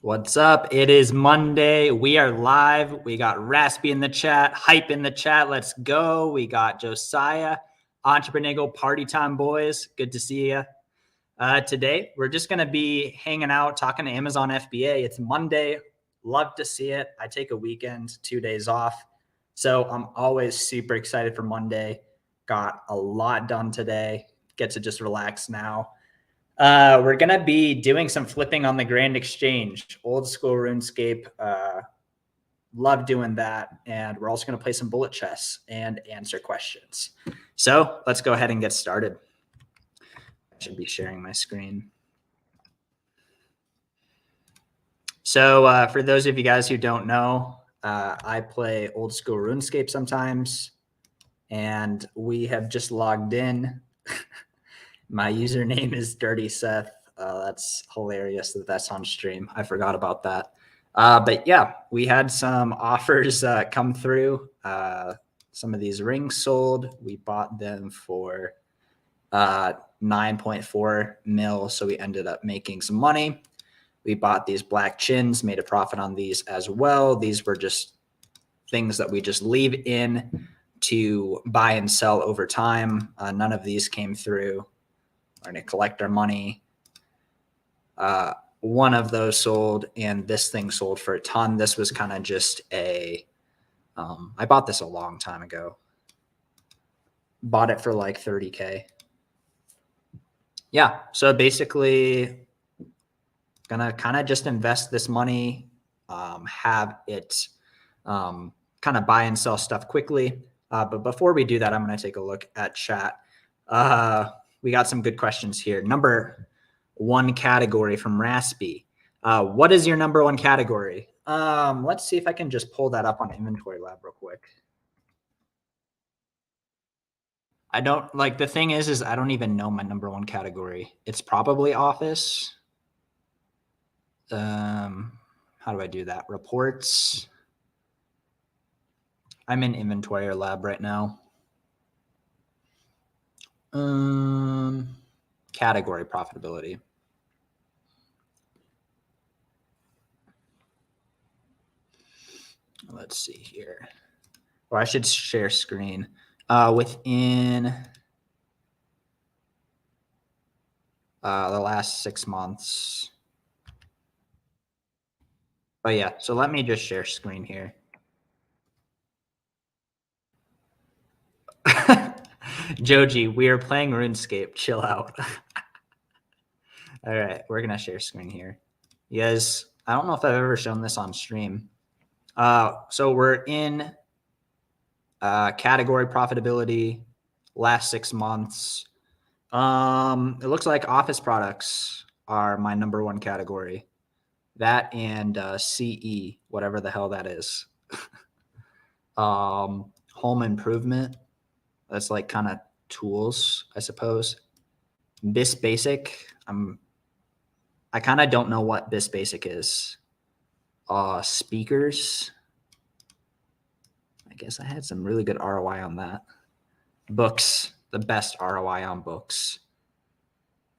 What's up? It is Monday. We are live. We got Raspy in the chat, Hype in the chat. Let's go. We got Josiah, Entrepreneur Party Time Boys. Good to see you. Today, we're just going to be hanging out, talking to Amazon FBA. It's Monday. Love to see it. I take a weekend, 2 days off. So I'm always super excited for Monday. Got a lot done today. Get to just relax now. We're going to be doing some flipping on the Grand Exchange, old school RuneScape. Love doing that. And we're also going to play some bullet chess and answer questions. So let's go ahead and get started. I should be sharing my screen. So for those of you guys who don't know, I play old school RuneScape sometimes, and we have just logged in. My username is Dirty Seth. That's hilarious that that's on stream. I forgot about that. But yeah, we had some offers come through. Some of these rings sold. We bought them for 9.4 mil. So we ended up making some money. We bought these black chins, made a profit on these as well. These were just things that we just leave in to buy and sell over time. None of these came through. We're going to collect our money. One of those sold, and this thing sold for a ton. This was kind of just a, I bought this a long time ago. Bought it for like 30K. Yeah, so basically gonna kind of just invest this money, have it kind of buy and sell stuff quickly. But before we do that, I'm going to take a look at chat. We got some good questions here. Number one category from Raspy. What is your number one category? Let's see if I can just pull that up on Inventory Lab real quick. I don't like, the thing is I don't even know my number one category. It's probably Office. How do I do that? Reports. I'm in Inventory Lab right now. Category profitability. Let's see here. Or I should share screen. Within the last 6 months. Oh yeah, so let me just share screen here. Joji, we are playing RuneScape. Chill out. All right, we're gonna share screen here. You guys, I don't know if I've ever shown this on stream. So we're in category profitability, last 6 months. It looks like office products are my number one category. That and CE, whatever the hell that is. Home improvement. That's like kind of tools, I suppose. BIS Basic. I kind of don't know what BIS Basic is. Speakers. I guess I had some really good ROI on that. Books, the best ROI on books.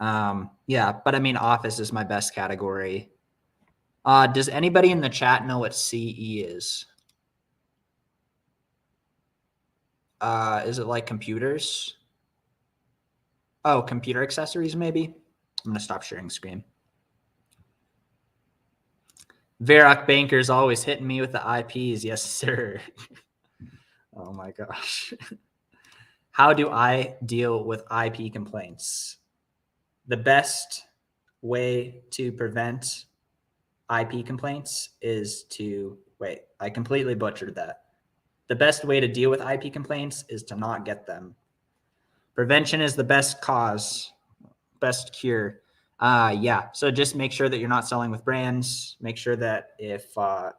Yeah, but I mean, Office is my best category. Does anybody in the chat know what CE is? Is it like computers? Oh, computer accessories, maybe? I'm going to stop sharing screen. Veroc Banker's always hitting me with the IPs. Yes, sir. Oh my gosh. How do I deal with IP complaints? The best way to prevent IP complaints is to, wait, I completely butchered that. The best way to deal with IP complaints is to not get them. Prevention is the best cause, best cure. Yeah, so just make sure that you're not selling with brands. Make sure that if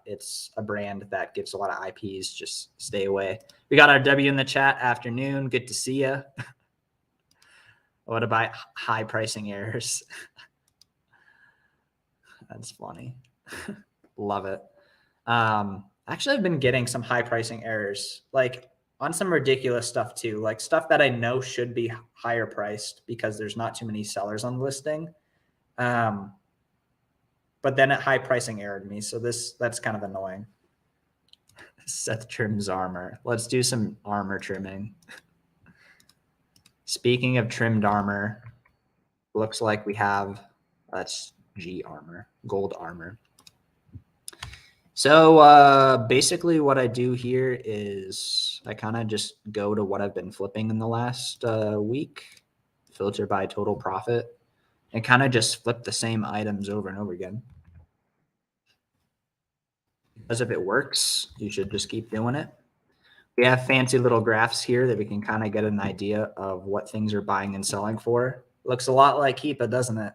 it's a brand that gives a lot of IPs, just stay away. We got our W in the chat. Afternoon. Good to see you. What about high pricing errors? That's funny. Love it. Actually, I've been getting some high pricing errors, like on some ridiculous stuff too, like stuff that I know should be higher priced because there's not too many sellers on the listing. but then it high pricing errored me. So that's kind of annoying. Seth trims armor. Let's do some armor trimming. Speaking of trimmed armor, looks like we have, that's G armor, gold armor. So basically what I do here is I kind of just go to what I've been flipping in the last week, filter by total profit, and kind of just flip the same items over and over again. Because if it works, you should just keep doing it. We have fancy little graphs here that we can kind of get an idea of what things are buying and selling for. Looks a lot like HEPA, doesn't it?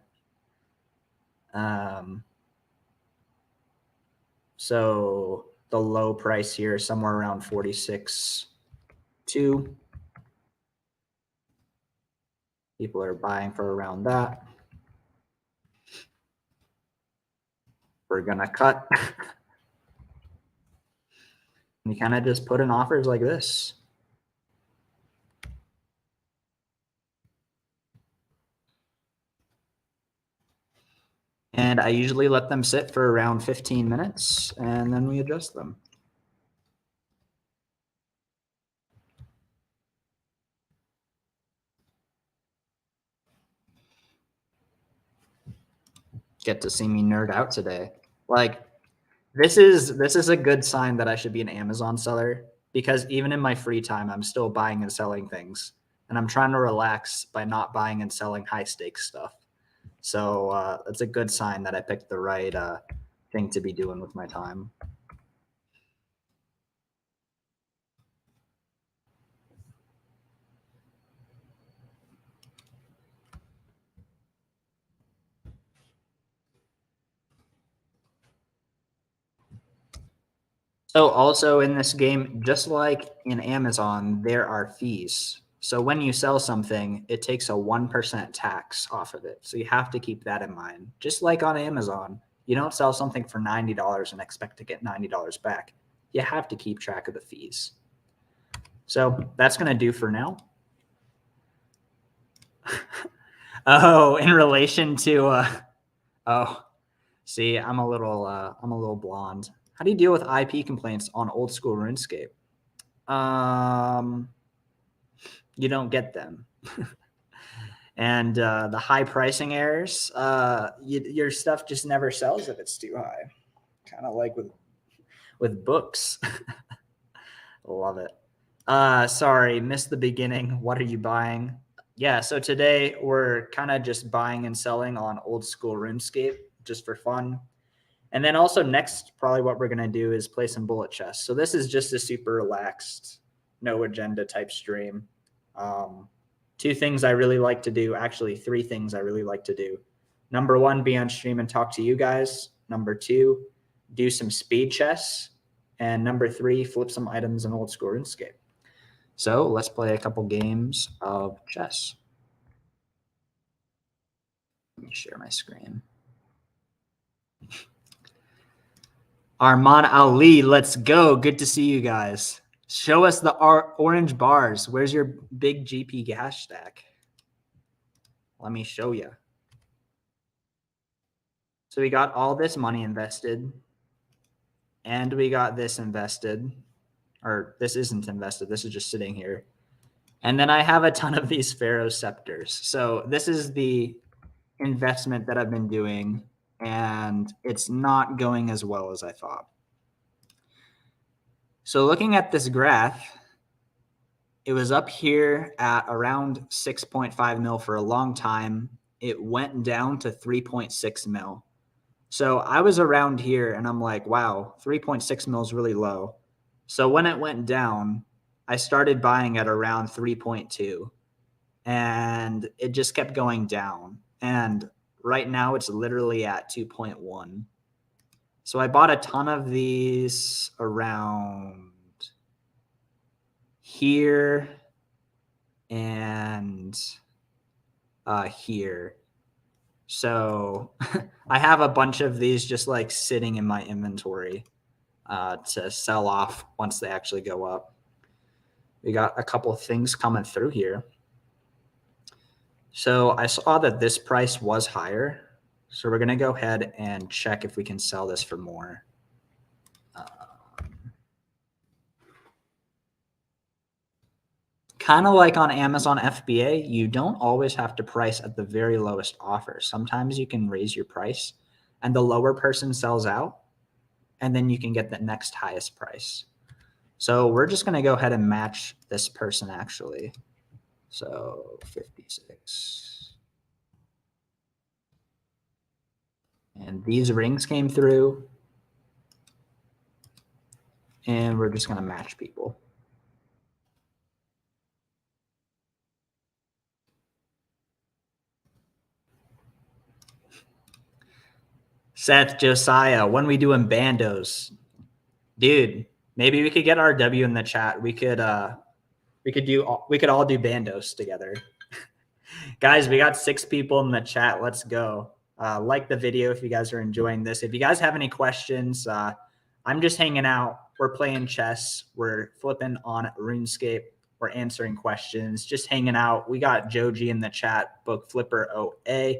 So the low price here is somewhere around 46.2. People are buying for around that. We're gonna cut. You kind of just put in offers like this. And I usually let them sit for around 15 minutes and then we adjust them. Get to see me nerd out today. Like, this is a good sign that I should be an Amazon seller, because even in my free time, I'm still buying and selling things, and I'm trying to relax by not buying and selling high stakes stuff. So it's a good sign that I picked the right thing to be doing with my time. So also in this game, just like in Amazon, there are fees. So when you sell something, it takes a 1% tax off of it. So you have to keep that in mind. Just like on Amazon, you don't sell something for $90 and expect to get $90 back. You have to keep track of the fees. So that's going to do for now. Oh, in relation to, oh, see, I'm a little blonde. How do you deal with IP complaints on old school RuneScape? You don't get them. And the high pricing errors, your stuff just never sells if it's too high. Kind of like with books. Love it. Sorry, missed the beginning. What are you buying? Yeah, so today we're kind of just buying and selling on old school RuneScape just for fun. And then also next, probably what we're going to do is play some bullet chess. So this is just a super relaxed, no agenda type stream. Two things I really like to do, actually 3 things I really like to do. Number 1, be on stream and talk to you guys. Number 2, do some speed chess. And number 3, flip some items in old school RuneScape. So let's play a couple games of chess. Let me share my screen. Arman Ali, let's go. Good to see you guys. Show us the orange bars. Where's your big GP gas stack? Let me show you. So we got all this money invested, and we got this invested, or this isn't invested. This is just sitting here. And then I have a ton of these Pharaoh scepters. So this is the investment that I've been doing, and it's not going as well as I thought. So looking at this graph, it was up here at around 6.5 mil for a long time. It went down to 3.6 mil. So I was around here and I'm like, wow, 3.6 mil is really low. So when it went down, I started buying at around 3.2 and it just kept going down. And right now it's literally at 2.1. So I bought a ton of these around here and here. So I have a bunch of these just like sitting in my inventory to sell off once they actually go up. We got a couple of things coming through here. So I saw that this price was higher. So we're going to go ahead and check if we can sell this for more. Kind of like on Amazon FBA, you don't always have to price at the very lowest offer. Sometimes you can raise your price and the lower person sells out, and then you can get the next highest price. So we're just going to go ahead and match this person actually. So 56. And these rings came through. And we're just going to match people. Seth, Josiah, when we doing bandos? Dude, maybe we could get RW in the chat. We could all do bandos together. Guys, we got 6 people in the chat. Let's go. Like the video if you guys are enjoying this. If you guys have any questions, I'm just hanging out. We're playing chess. We're flipping on RuneScape. We're answering questions, just hanging out. We got Joji in the chat, Book Flipper OA.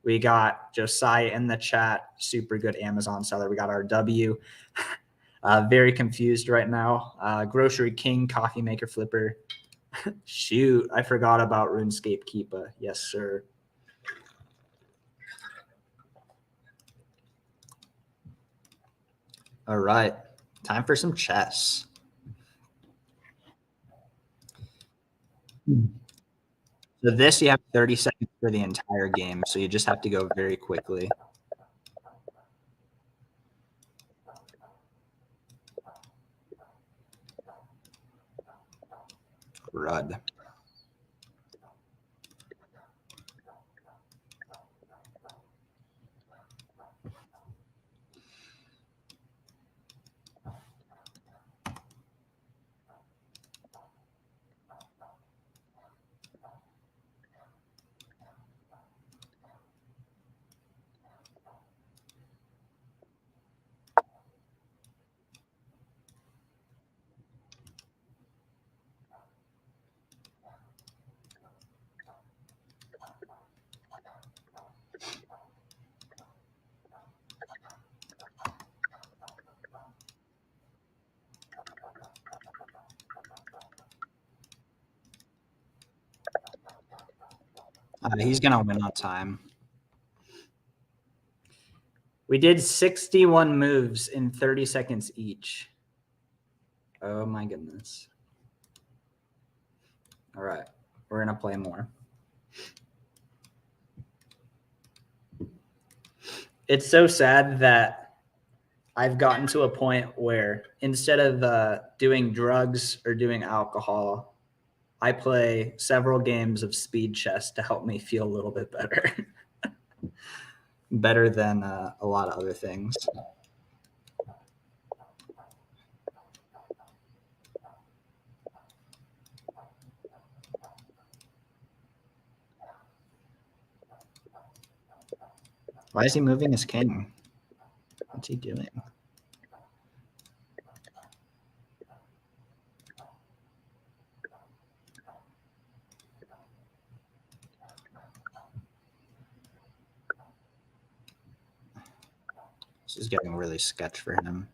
We got Josiah in the chat, super good Amazon seller. We got RW. Very confused right now. Grocery King, Coffee Maker Flipper. Shoot, I forgot about RuneScape Keepa. Yes, sir. All right, time for some chess. So this, you have 30 seconds for the entire game, so you just have to go very quickly. Rud. He's going to win on time. We did 61 moves in 30 seconds each. Oh, my goodness. All right, we're going to play more. It's so sad that I've gotten to a point where instead of doing drugs or doing alcohol, I play several games of speed chess to help me feel a little bit better. Better than a lot of other things. Why is he moving his king? What's he doing? This is getting really sketch for him.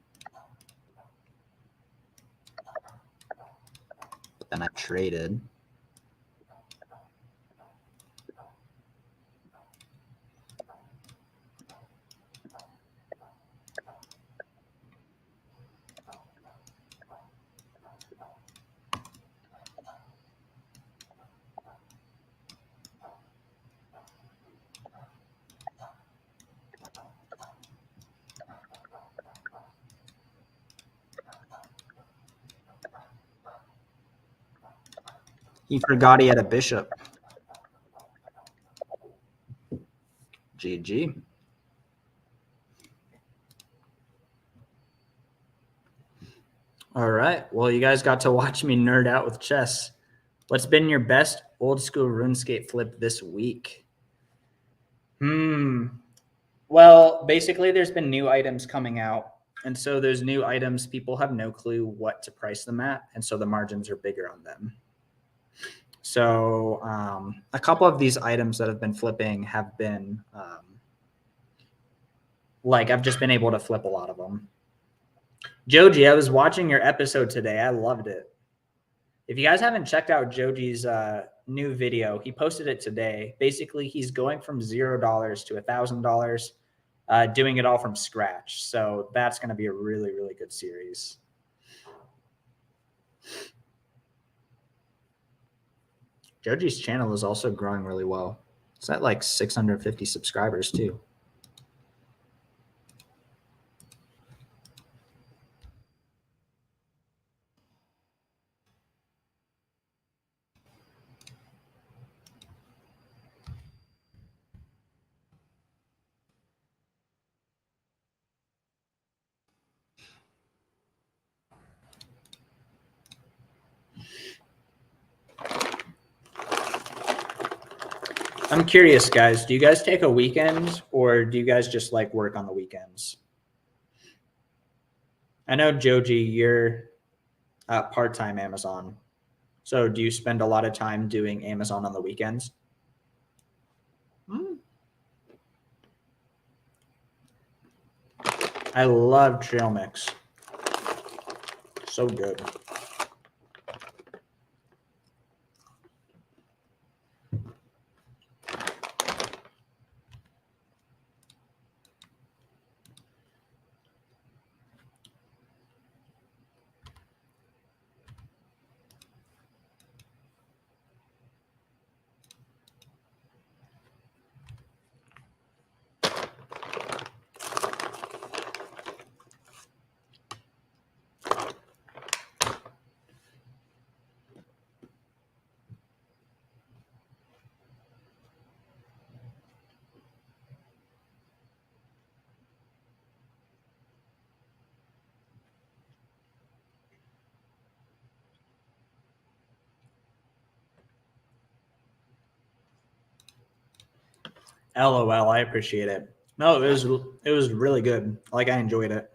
But then I traded. He forgot he had a bishop. GG. All right. Well, you guys got to watch me nerd out with chess. What's been your best old school RuneScape flip this week? Well, basically there's been new items coming out. And so those new items, people have no clue what to price them at. And so the margins are bigger on them. So a couple of these items that have been flipping have been Like I've just been able to flip a lot of them. Joji, I was watching your episode today. I loved it. If you guys haven't checked out Joji's new video, he posted it today. Basically, he's going from $0 to $1,000, doing it all from scratch. So that's going to be a really, really good series. Joji's channel is also growing really well. It's at like 650 subscribers too. I'm curious, guys, do you guys take a weekend or do you guys just like work on the weekends? I know, Joji, you're part-time Amazon. So do you spend a lot of time doing Amazon on the weekends? I love trail mix. So good. LOL, I appreciate it. No, it was really good. Like I enjoyed it.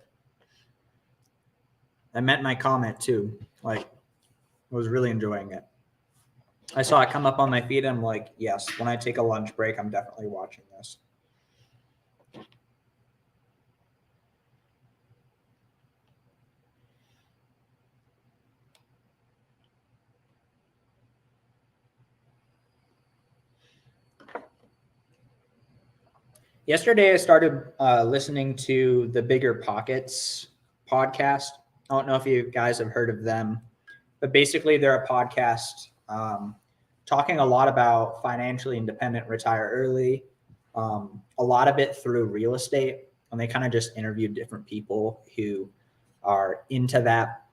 I meant my comment too. Like I was really enjoying it. I saw it come up on my feed and I'm like, yes, when I take a lunch break, I'm definitely watching this. Yesterday, I started listening to the Bigger Pockets podcast. I don't know if you guys have heard of them, but basically, they're a podcast talking a lot about financially independent, retire early, a lot of it through real estate. And they kind of just interviewed different people who are into that.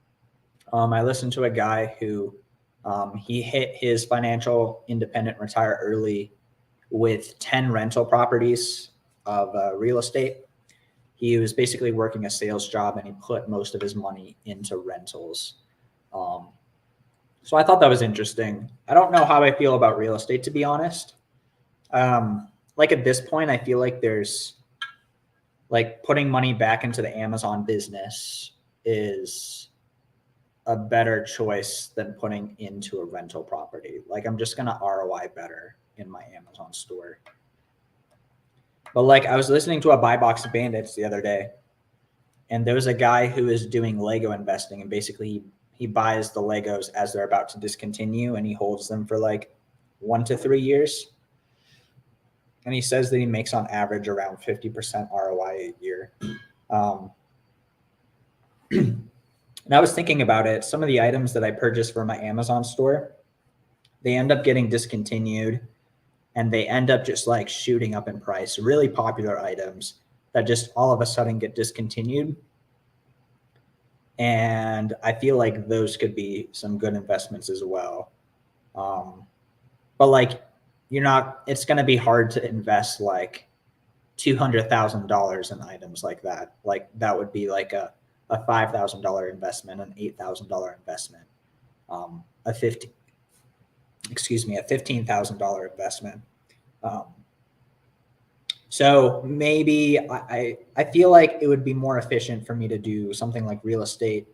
I listened to a guy who he hit his financial independent, retire early with 10 rental properties of real estate. He was basically working a sales job and he put most of his money into rentals. So I thought that was interesting. I don't know how I feel about real estate, to be honest. Like at this point, I feel like there's like putting money back into the Amazon business is a better choice than putting into a rental property. Like I'm just going to ROI better in my Amazon store. But like I was listening to a Buy Box Bandits the other day, and there was a guy who is doing Lego investing, and basically he buys the Legos as they're about to discontinue, and he holds them for like 1 to 3 years. And he says that he makes on average around 50% ROI a year. And I was thinking about it. Some of the items that I purchased for my Amazon store, they end up getting discontinued and they end up just like shooting up in price. Really popular items that just all of a sudden get discontinued. And I feel like those could be some good investments as well. But like, it's going to be hard to invest like $200,000 in items like that. Like that would be like a $5,000 investment, an $8,000 investment, a $15,000 investment. So maybe I feel like it would be more efficient for me to do something like real estate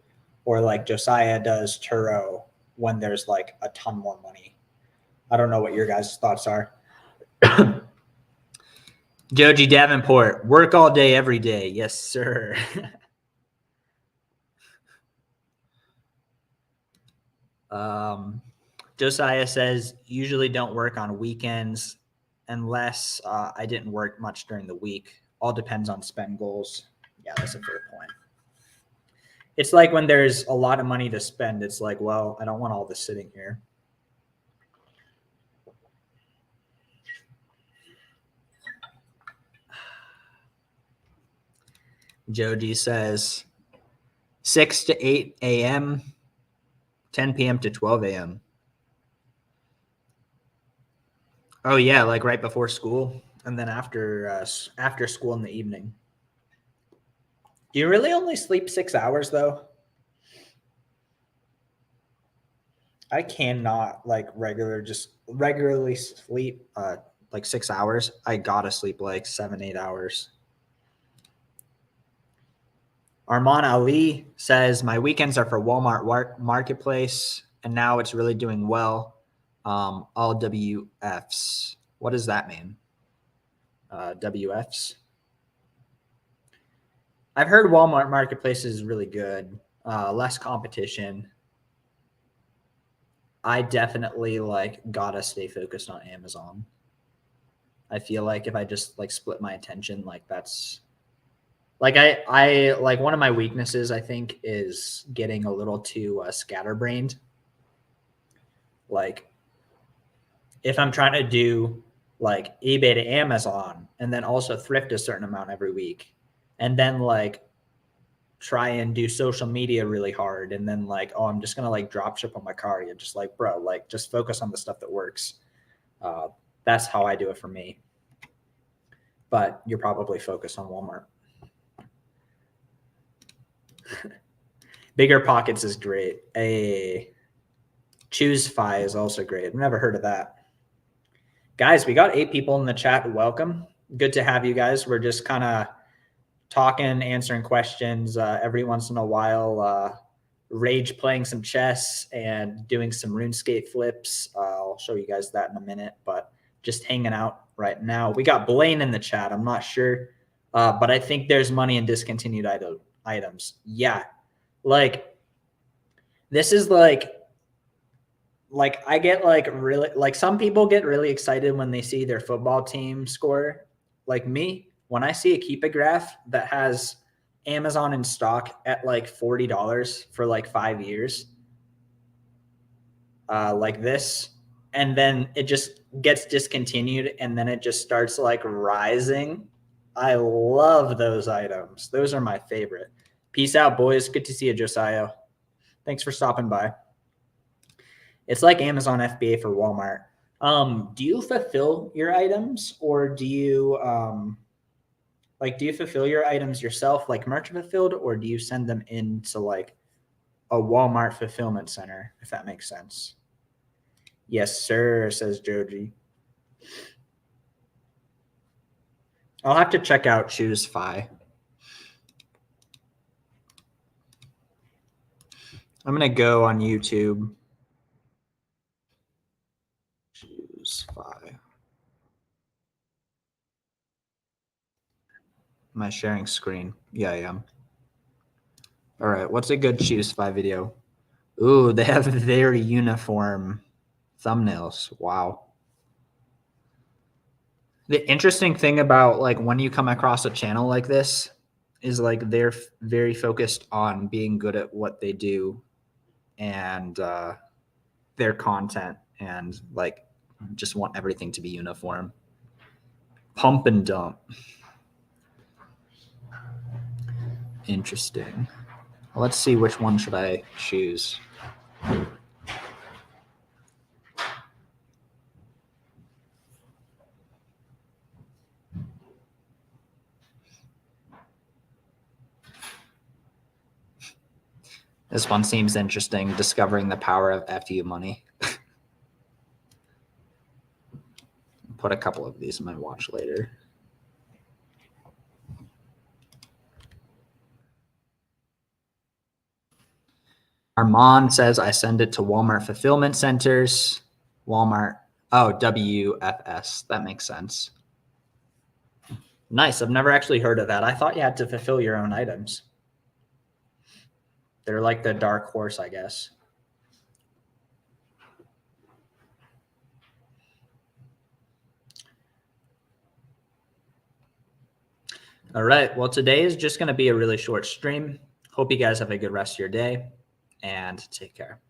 or like Josiah does Turo when there's like a ton more money. I don't know what your guys' thoughts are. Joji Davenport, work all day, every day. Yes, sir. Josiah says, usually don't work on weekends unless I didn't work much during the week. All depends on spend goals. Yeah, that's a fair point. It's like when there's a lot of money to spend, it's like, well, I don't want all this sitting here. Joji says 6 to 8 a.m., 10 p.m. to 12 a.m. Oh, yeah, like right before school and then after school in the evening. Do you really only sleep 6 hours, though? I cannot like regularly sleep like 6 hours. I gotta sleep like 7-8 hours. Arman Ali says my weekends are for Walmart Marketplace, and now it's really doing well. All WFs. What does that mean? WFs. I've heard Walmart Marketplace is really good. Less competition. I definitely like gotta stay focused on Amazon. I feel like if I just like split my attention, like that's like I like one of my weaknesses I think is getting a little too scatterbrained. Like if I'm trying to do like eBay to Amazon and then also thrift a certain amount every week, and then like try and do social media really hard, and then like, oh, I'm just gonna like drop ship on my car. You're just like, bro, like just focus on the stuff that works. That's how I do it for me. But you're probably focused on Walmart. Bigger Pockets is great. A Choose Fi is also great. I've never heard of that. Guys, we got 8 people in the chat. Welcome. Good to have you guys. We're just kind of talking, answering questions every once in a while. Rage playing some chess and doing some RuneScape flips. I'll show you guys that in a minute, but just hanging out right now. We got Blaine in the chat. I'm not sure, but I think there's money in discontinued items. Yeah. Like this is like I get like really like some people get really excited when they see their football team score. Like me, when I see a Keepa graph that has Amazon in stock at like $40 for like 5 years, like this, and then it just gets discontinued and then it just starts like rising. I love those items. Those are my favorite. Peace out, boys. Good to see you, Josiah. Thanks for stopping by. It's like Amazon FBA for Walmart. Do you fulfill your items, or do you fulfill your items yourself, like merchant fulfilled, or do you send them into like a Walmart fulfillment center, if that makes sense? Yes, sir, says Joji. I'll have to check out Choose Fi. I'm going to go on YouTube. Choose Fi. Am I sharing screen? Yeah, I am. All right, what's a good Choose Fi video? Ooh, they have very uniform thumbnails. Wow. The interesting thing about like when you come across a channel like this is like they're very focused on being good at what they do and their content, and like just want everything to be uniform. Pump and dump. Interesting. Well, let's see, which one should I choose? This one seems interesting, discovering the power of FU money. Put a couple of these in my watch later. Armand says I send it to Walmart fulfillment centers. Walmart. Oh, WFS. That makes sense. Nice. I've never actually heard of that. I thought you had to fulfill your own items. They're like the dark horse, I guess. All right. Well, today is just going to be a really short stream. Hope you guys have a good rest of your day and take care.